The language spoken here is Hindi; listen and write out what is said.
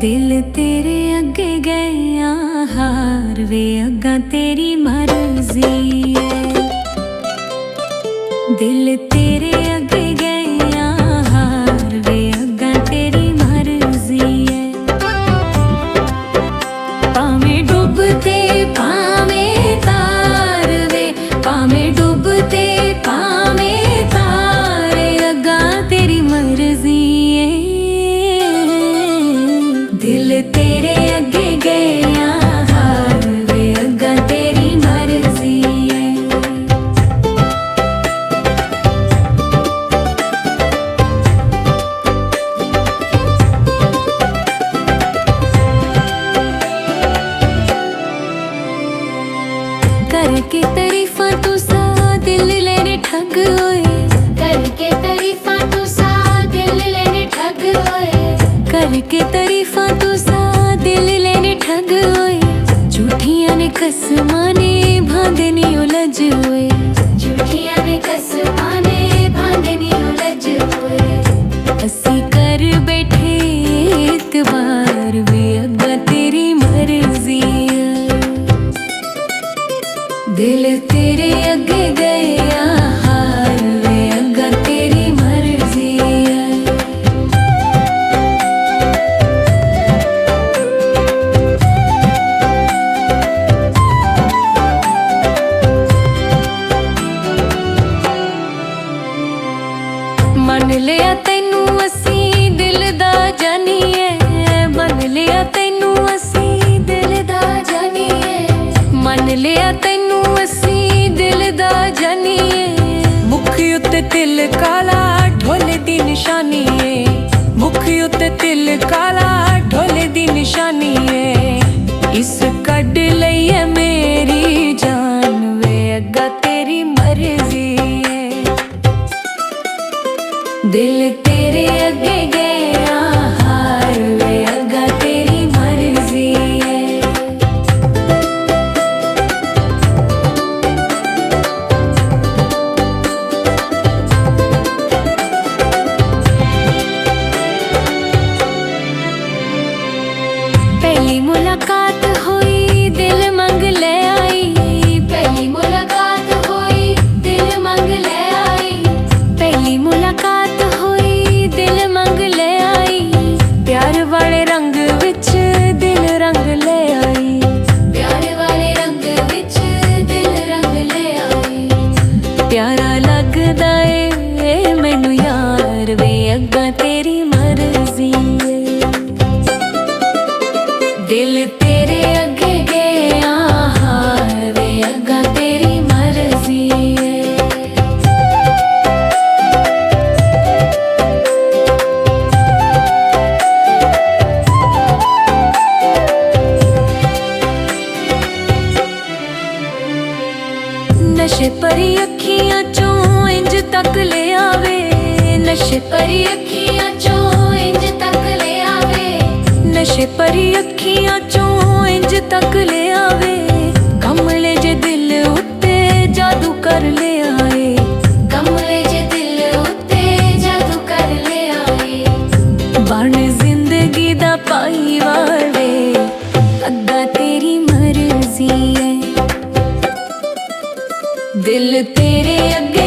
दिल तेरे अगे गया हार वे अगा तेरी मर्जी है। दिल तेरे अगे गया हार वे अगा तेरी मर्जी है। पावे डूबते पावे तार वे पावे डूबते पावे तार अगा तेरी मर्जी है। दिल तेरे अगे गया हार वे अगा तेरी मर्जी है। करके तारीफां तू सा दिल लेने ठग होए। करके तारीफां तू सा दिल लेने ठग होए। करके तारीफां तू सा दिल लेने ठग होए। झूठियां ने कसमां ने भांदे नी उलझ होए। झूठियां ने कसमां ने भांदे नी उलझ होए। असी कर बैठे इतबार वे अगा तेरी मर्जी है। दिल तेरे अगे गया हार वे अगा तेरी मर्जी है। मन लिया तैनू असी दिल दा जानीए। मन लिया तैनू असी दिल दा जानीए। मन लिया तैनू असी दिल दा जानीए। मुख उत्ते तिल काला ढोले दी निशानी है। मुख उत्ते तिल काला ढोले दी निशानी है। इस कड लईए मेरी जान वे अगा तेरी मर्जी है। दिल तेरे अगे गया हार वे अगा तेरी मर्जी है। पहली मुलाकात हुई दिल मंग ले आई। पहली मुलाकात हुई दिल मंग ले आई। पहली मुलाकात हुई दिल मंग ले आई। प्यार वाले रंग विच दिल रंग ले आई। प्यार वाले रंग विच दिल रंग ले आई। प्यारा लगदा ए मैनू यार वे अगा तेरी मर्जी है। दिल तेरे अगे गया हार वे अगा तेरी मर्जी है। नशे परी अखियां चों इंज तक ले आवे। नशे परी अखियां चों इंज तक ले आवे। नशे परी अखियां चों इंज तक ले आवे। कमले जे दिल उत्ते जादू कर ले आए। कमले जे दिल उत्ते जादू कर ले आए। बन जिंदगी दा पाई वाले अगा तेरी मर्जी है। दिल तेरे अगे